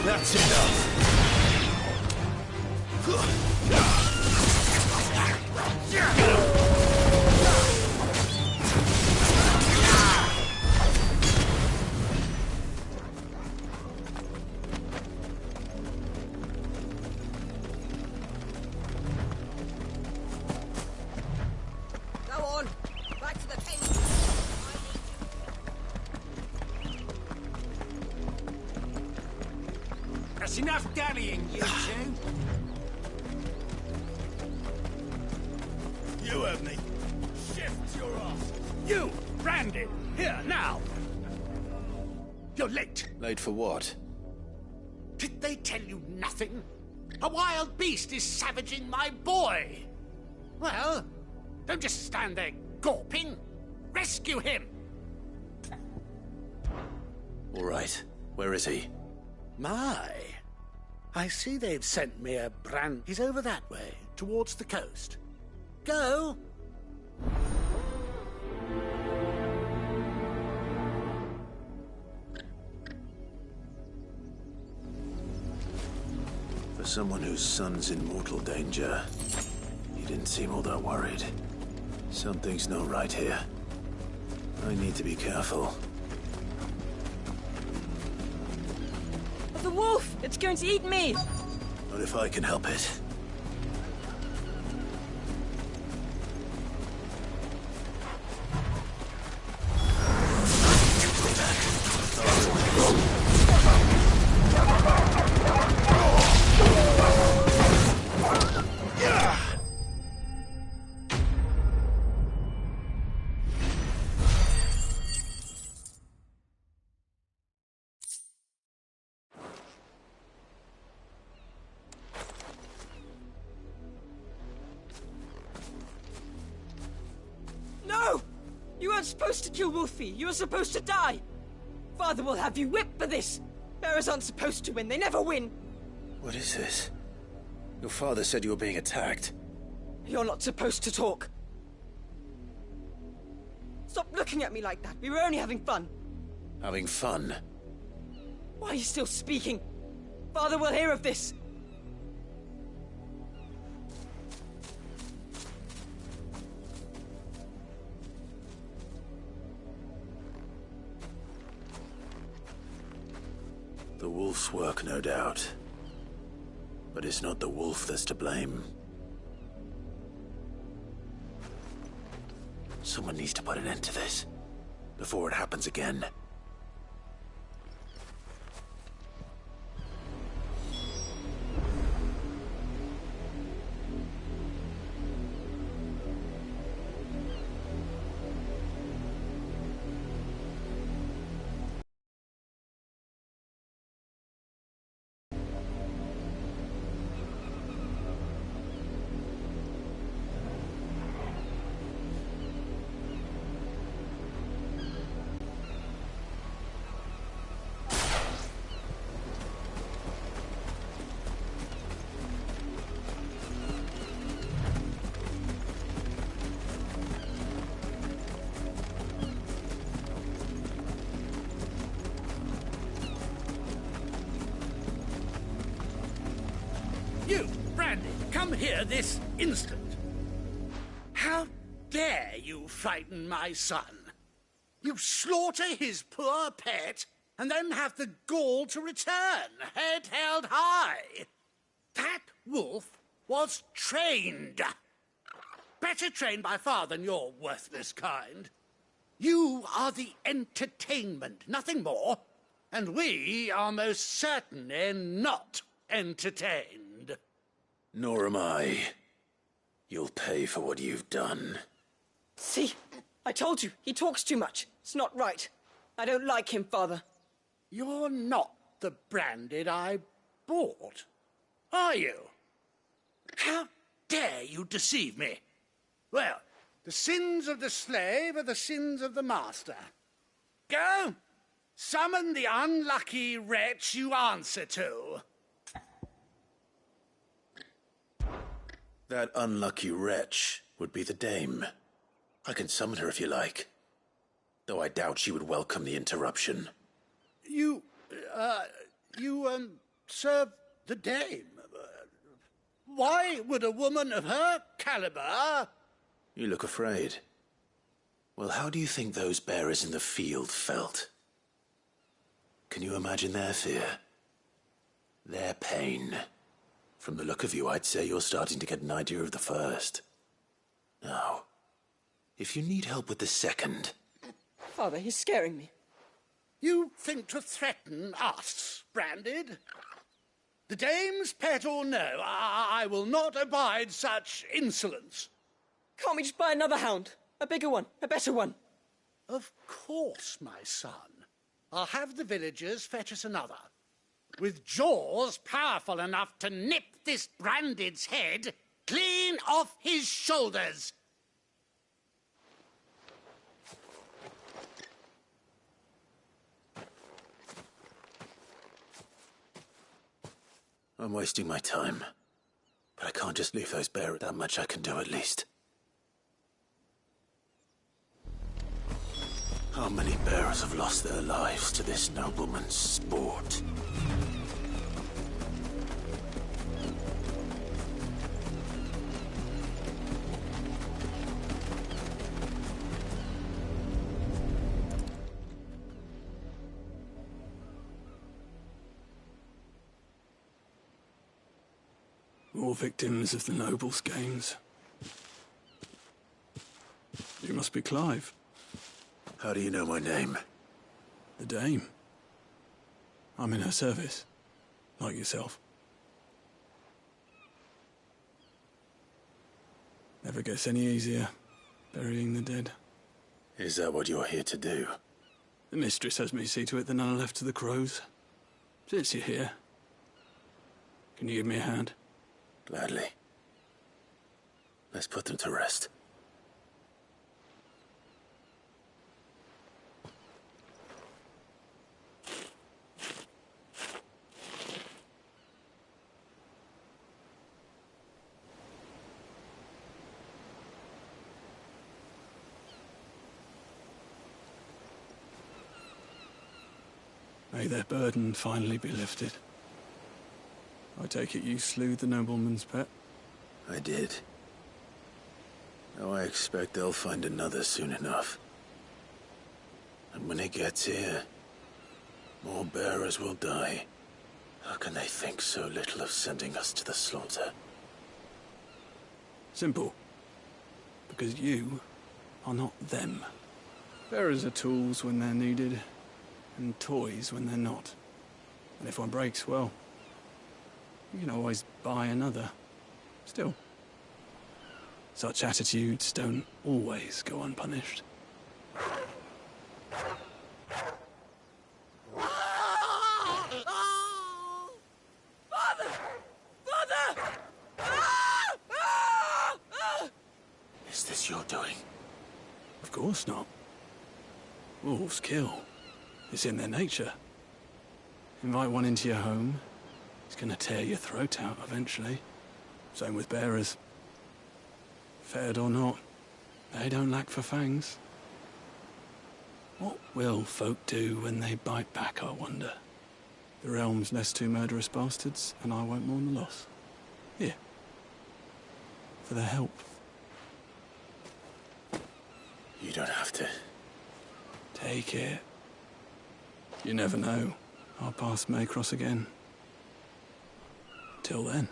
That's enough. Go on, back to the tent. That's enough dallying, you two. You heard me. Shift your ass. You, Brandon, here, now. You're late. Late for what? Did they tell you nothing? A wild beast is savaging my boy. Well, don't just stand there gawping. Rescue him. All right. Where is he? My. I see they've sent me a brand. He's over that way, towards the coast. Go. For someone whose son's in mortal danger, he didn't seem all that worried. Something's not right here. I need to be careful. The wolf! It's going to eat me! Not if I can help it. No! You weren't supposed to kill Wolfie. You were supposed to die. Father will have you whipped for this. Bearers aren't supposed to win. They never win. What is this? Your father said you were being attacked. You're not supposed to talk. Stop looking at me like that. We were only having fun. Having fun? Why are you still speaking? Father will hear of this. The wolf's work, no doubt. But it's not the wolf that's to blame. Someone needs to put an end to this, before it happens again. You, Brandon, come here this instant. How dare you frighten my son? You slaughter his poor pet, and then have the gall to return, head held high. That wolf was trained. Better trained by far than your worthless kind. You are the entertainment, nothing more. And we are most certainly not entertained. Nor am I. You'll pay for what you've done. See? I told you. He talks too much. It's not right. I don't like him, Father. You're not the Branded I bought, are you? How dare you deceive me? Well, the sins of the slave are the sins of the master. Go, summon the unlucky wretch you answer to. That unlucky wretch would be the dame. I can summon her if you like. Though I doubt she would welcome the interruption. serve the dame. Why would a woman of her caliber... You look afraid. Well, how do you think those bearers in the field felt? Can you imagine their fear? Their pain? From the look of you, I'd say you're starting to get an idea of the first. Now, if you need help with the second... Father, he's scaring me. You think to threaten us, Branded? The dame's pet or no, I will not abide such insolence. Can't we just buy another hound? A bigger one, a better one. Of course, my son. I'll have the villagers fetch us another. With jaws powerful enough to nip this Branded's head clean off his shoulders. I'm wasting my time. But I can't just leave those bearers. That much I can do at least. How many bearers have lost their lives to this nobleman's sport? More victims of the nobles' games. You must be Clive. How do you know my name? The Dame. I'm in her service, like yourself. Never gets any easier, burying the dead. Is that what you're here to do? The mistress has me see to it that none are left to the crows. Since you're here, can you give me a hand? Gladly. Let's put them to rest. May their burden finally be lifted. I take it you slew the nobleman's pet? I did. Now I expect they'll find another soon enough. And when it gets here, more bearers will die. How can they think so little of sending us to the slaughter? Simple. Because you are not them. Bearers are tools when they're needed, and toys when they're not. And if one breaks, well, you can always buy another. Still, such attitudes don't always go unpunished. Father! Father! Is this your doing? Of course not. Wolves kill. It's in their nature. Invite one into your home, he's gonna tear your throat out eventually. Same with bearers. Fed or not, they don't lack for fangs. What will folk do when they bite back, I wonder? The realm's less two murderous bastards, and I won't mourn the loss. Here. For their help. You don't have to. Take it. You never know. Our paths may cross again. Till then.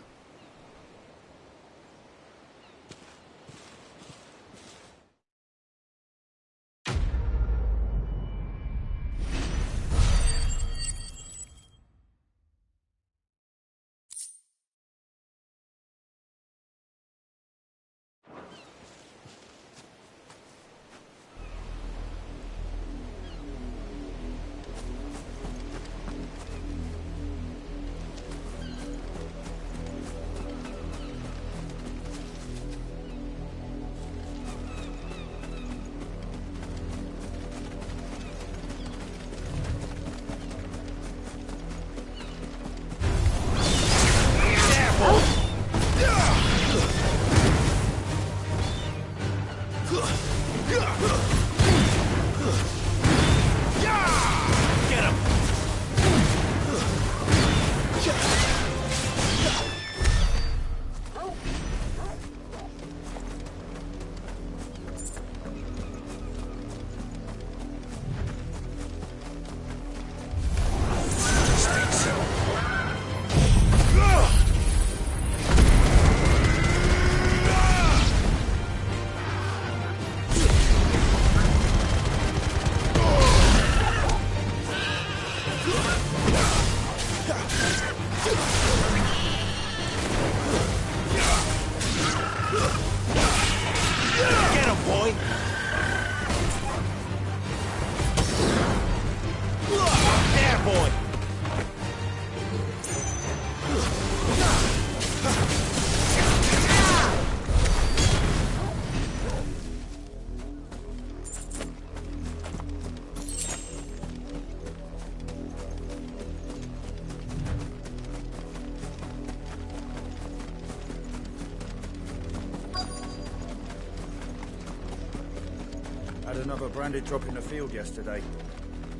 another branded drop in the field yesterday.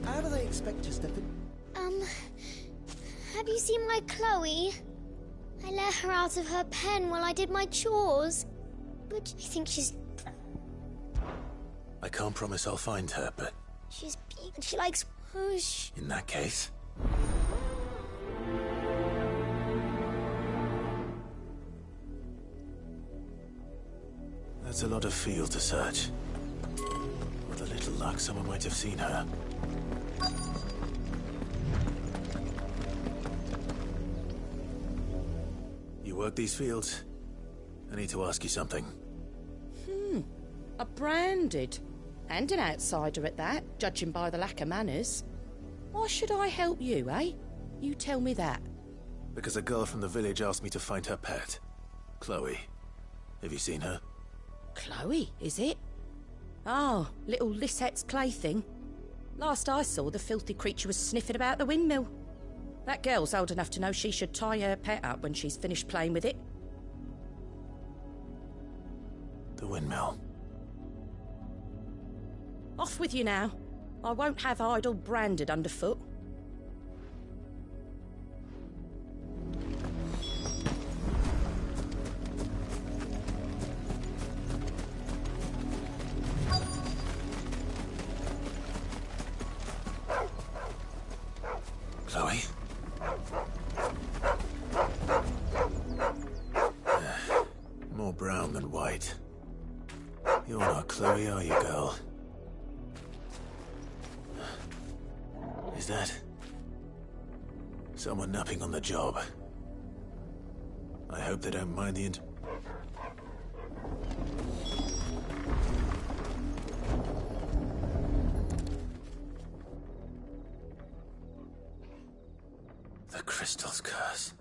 How do they expect to step in? Have you seen my Chloe? I let her out of her pen while I did my chores. But do you think she's... I can't promise I'll find her, but She's big and she likes whoosh. in that case... That's a lot of field to search. With a little luck, someone might have seen her. You work these fields? I need to ask you something. A branded. And an outsider at that, judging by the lack of manners. Why should I help you, eh? You tell me that. Because a girl from the village asked me to find her pet. Chloe. Have you seen her? Chloe, is it? Oh, little Lisette's plaything. Last I saw, the filthy creature was sniffing about the windmill. That girl's old enough to know she should tie her pet up when she's finished playing with it. The windmill. Off with you now. I won't have idle branded underfoot. Chloe? More brown than white. You're not Chloe, are you, girl? Is that... someone napping on the job? I hope they don't mind the The crystal's curse.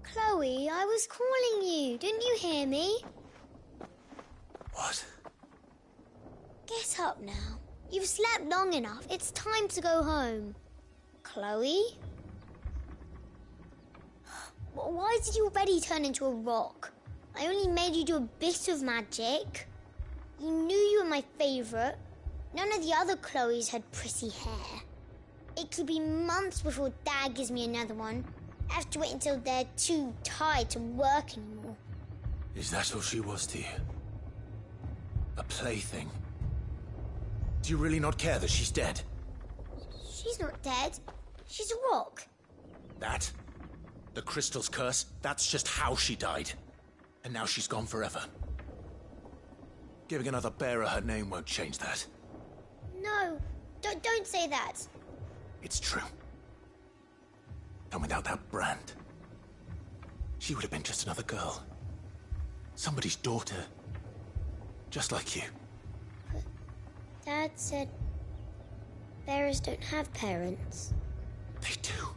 Chloe, I was calling you. Didn't you hear me? What? Get up now. You've slept long enough. It's time to go home. Chloe? Why did you already turn into a rock? I only made you do a bit of magic. You knew you were my favourite. None of the other Chloes had pretty hair. It could be months before Dad gives me another one. I have to wait until they're too tired to work anymore. Is that all she was to you? A plaything? Do you really not care that she's dead? She's not dead. She's a rock. That? The crystal's curse? That's just how she died. And now she's gone forever. Giving another bearer her name won't change that. No, don't say that. It's true. And without that brand, she would have been just another girl. Somebody's daughter. Just like you. But Dad said bearers don't have parents. They do.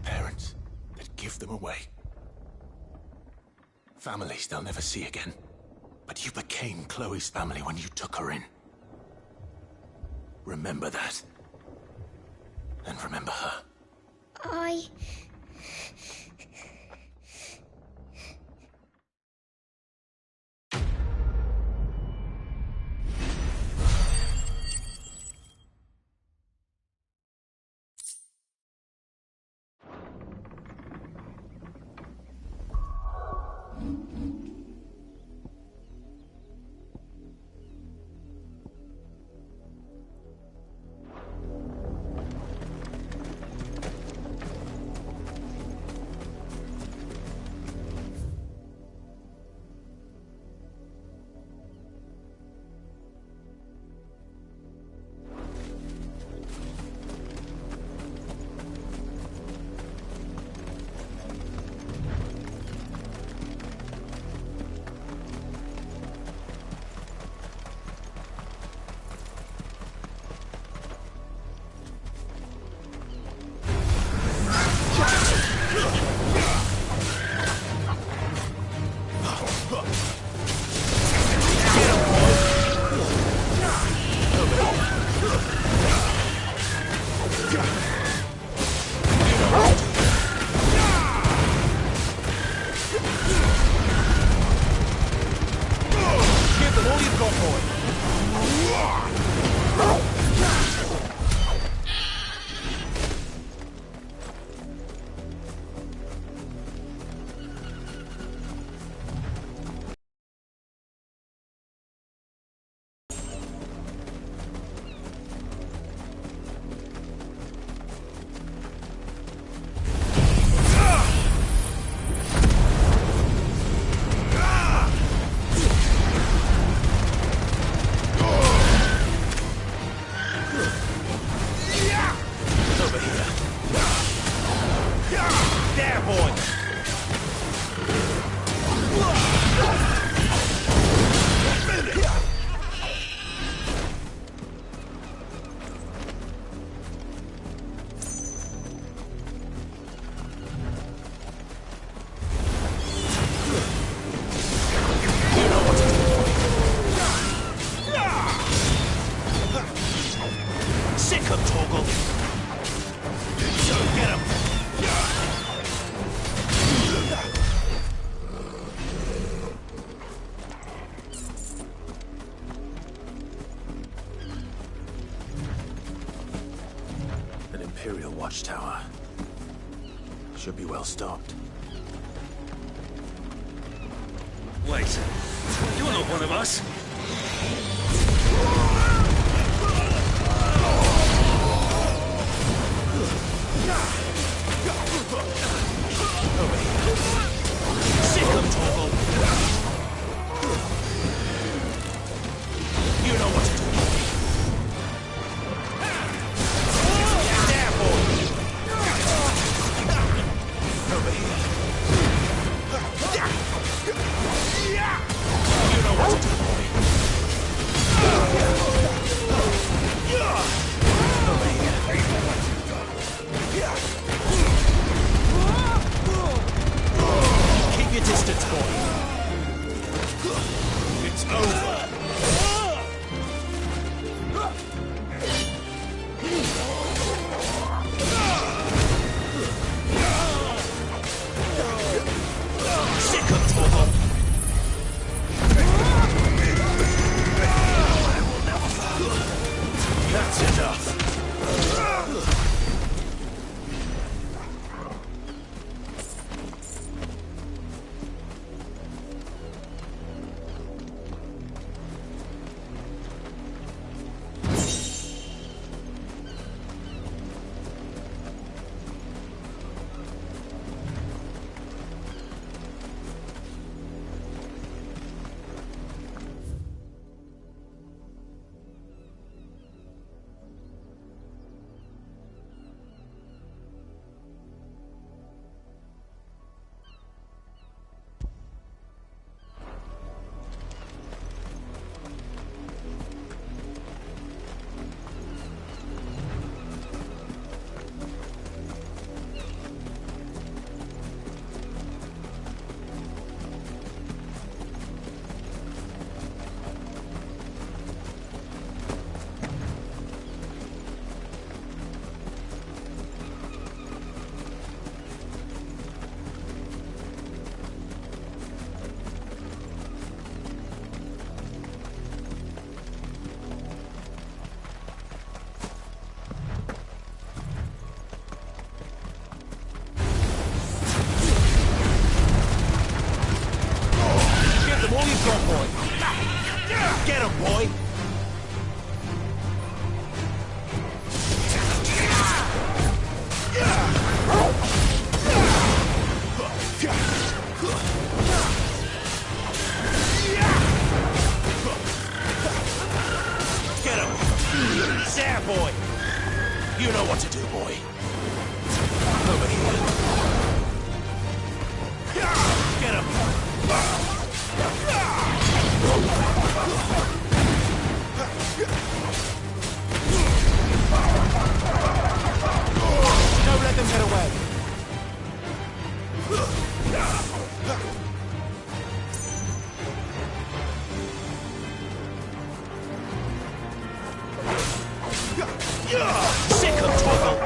Parents that give them away. Families they'll never see again. But you became Chloe's family when you took her in. Remember that. And remember her. him, Torgal! Get him! An Imperial watchtower. Should be well stocked. Wait. You're not one of us. Sick him, Torgal! You know what to do. There, boy! Over here. You know what to do, boy. Over here. Keep your distance, boy. It's over. Sick of Torgal. That's enough. Get him, boy! Get him! There, boy! You know what to do, boy. Over here. Get him! Don't let them get away. Sick of Torgal.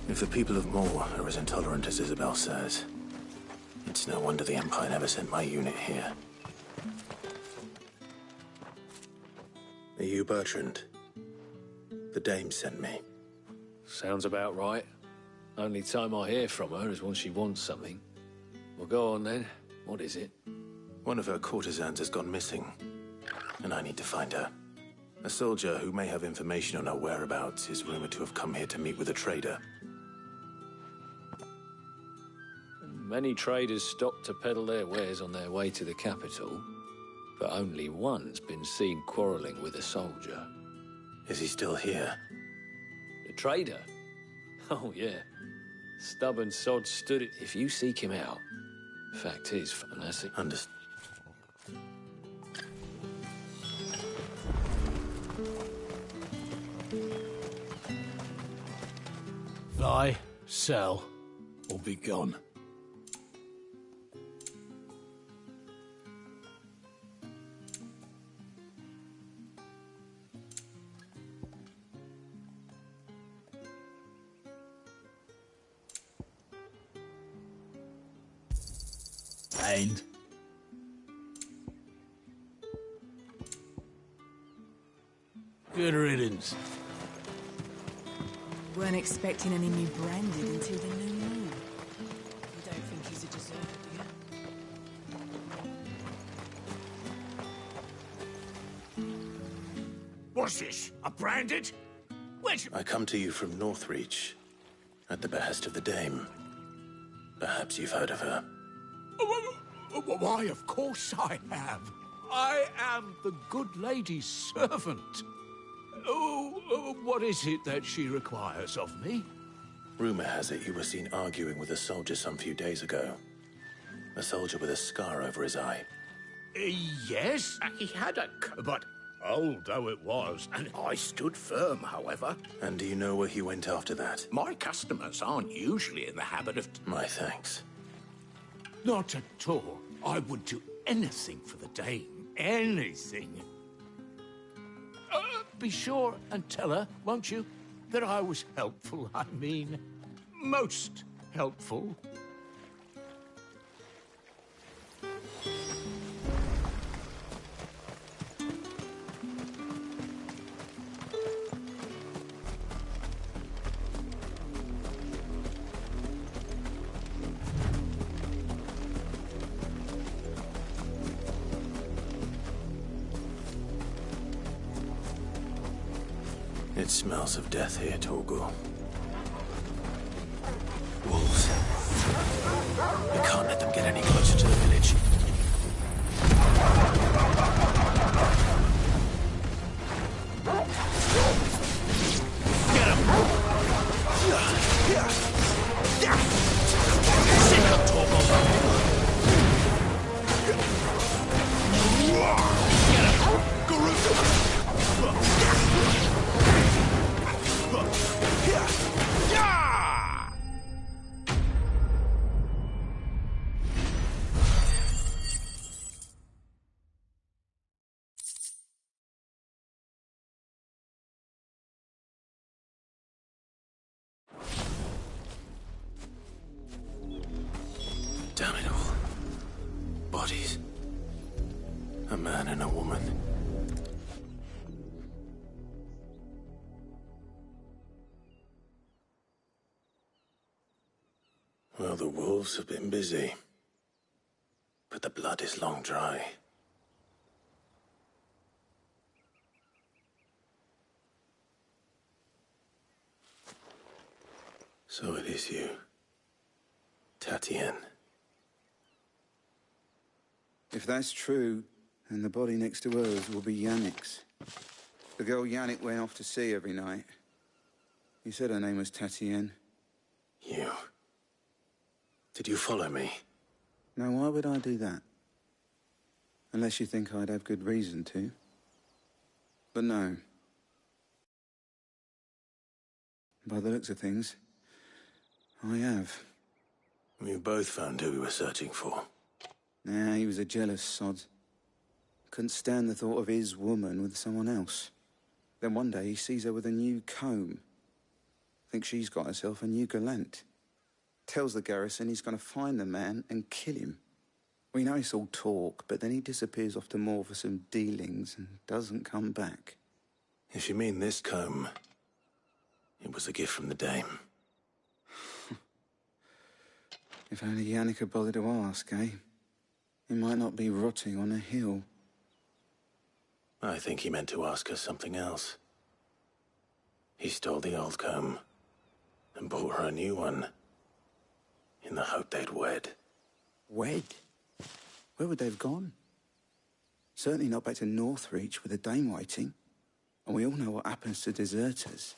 If the people of Maw are as intolerant as Isabel says, it's no wonder the Empire never sent my unit here. Are you Bertrand? The dame sent me. Sounds about right. Only time I hear from her is when she wants something. Well, go on then. What is it? One of her courtesans has gone missing, and I need to find her. A soldier who may have information on her whereabouts is rumored to have come here to meet with a trader. Many traders stop to peddle their wares on their way to the capital, but only one's been seen quarrelling with a soldier. Is he still here? The trader? Oh, yeah. Stubborn sod stood it. If you seek him out, fact is, Fantastic. Understood. Buy, sell, or be gone. And good riddance. Weren't expecting any new branded until the new moon. You don't think he's a deserter, do you? What's this? A branded? Where's... I come to you from Northreach, at the behest of the dame. Perhaps you've heard of her. Why, of course I have. I am the good lady's servant. What is it that she requires of me? Rumor has it you were seen arguing with a soldier some few days ago. A soldier with a scar over his eye. Yes, he had a... But old though it was, and I stood firm, however. And do you know where he went after that? My customers aren't usually in the habit of... My thanks. Not at all. I would do anything for the dame. Anything. Be sure and tell her, won't you, that I was helpful. I mean, most helpful. It smells of death here, Torgal. Wolves. We can't let them get any closer to the village. Get him! Sit up, Torgal! Get him! Garuda! Damn it all. Bodies. A man and a woman. Well, the wolves have been busy. But the blood is long dry. So it is you, Tatienne. If that's true, then the body next to hers will be Yannick's. The girl Yannick went off to sea every night. He said her name was Tatienne. You... Did you follow me? Now, why would I do that? Unless you think I'd have good reason to. But no. By the looks of things, I have. We both found who we were searching for. Nah, he was a jealous sod. Couldn't stand the thought of his woman with someone else. Then one day he sees her with a new comb. Thinks she's got herself a new gallant. Tells the garrison he's going to find the man and kill him. We know it's all talk, but then he disappears off to Moor for some dealings and doesn't come back. If you mean this comb, it was a gift from the Dame. If only Yannick had bothered to ask, eh? He might not be rotting on a hill. I think he meant to ask her something else. He stole the old comb and bought her a new one in the hope they'd wed. Wed? Where would they have gone? Certainly not back to Northreach with the Dame waiting. And we all know what happens to deserters.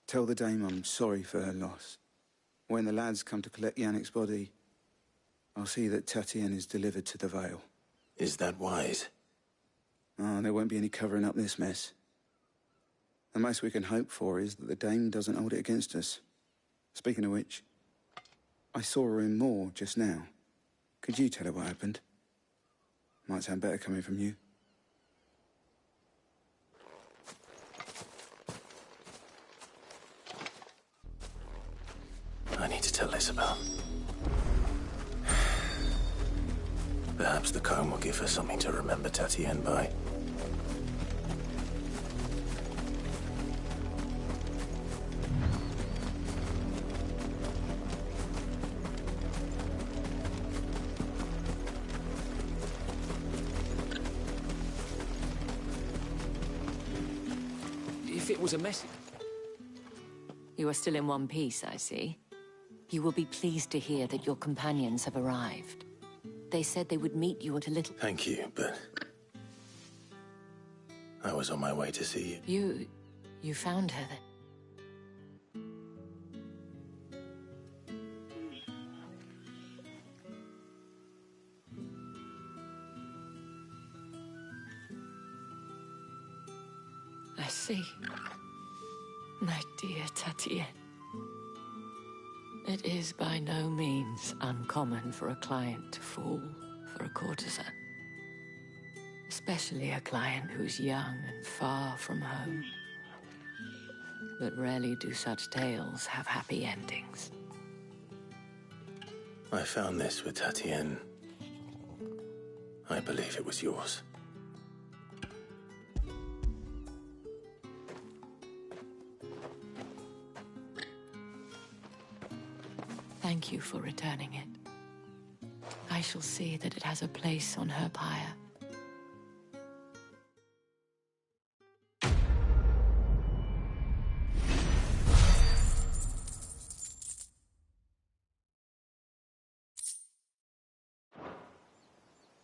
Tell the Dame I'm sorry for her loss. When the lads come to collect Yannick's body, I'll see that Tatienne is delivered to the Vale. Is that wise? Oh, there won't be any covering up this mess. The most we can hope for is that the Dame doesn't hold it against us. Speaking of which, I saw her in Moor just now. Could you tell her what happened? Might sound better coming from you. I need to tell Isabel. Perhaps the comb will give her something to remember Tatienne by. If it was a message... You are still in one piece, I see. You will be pleased to hear that your companions have arrived. They said they would meet you at a little... Thank you, but... I was on my way to see you. You found her then? I see. My dear Tatienne. It is by no means uncommon for a client to fall for a courtesan. Especially a client who's young and far from home. But rarely do such tales have happy endings. I found this with Tatienne. I believe it was yours. Thank you for returning it. I shall see that it has a place on her pyre.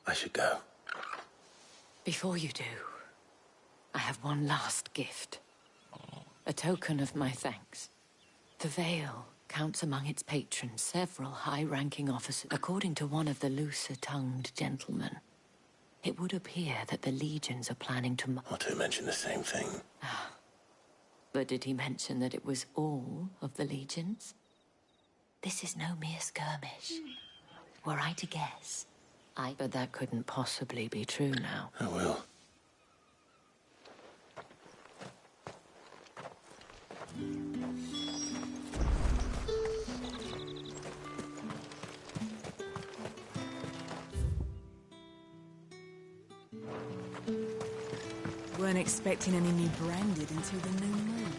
I should go. Before you do, I have one last gift. A token of my thanks. The Vale counts among its patrons several high-ranking officers. According to one of the looser-tongued gentlemen, it would appear that the legions are planning to... Not to mention the same thing. But did he mention that it was all of the legions? This is no mere skirmish. Were I to guess, But that couldn't possibly be true now. I will. Weren't expecting any new branded until the new moon.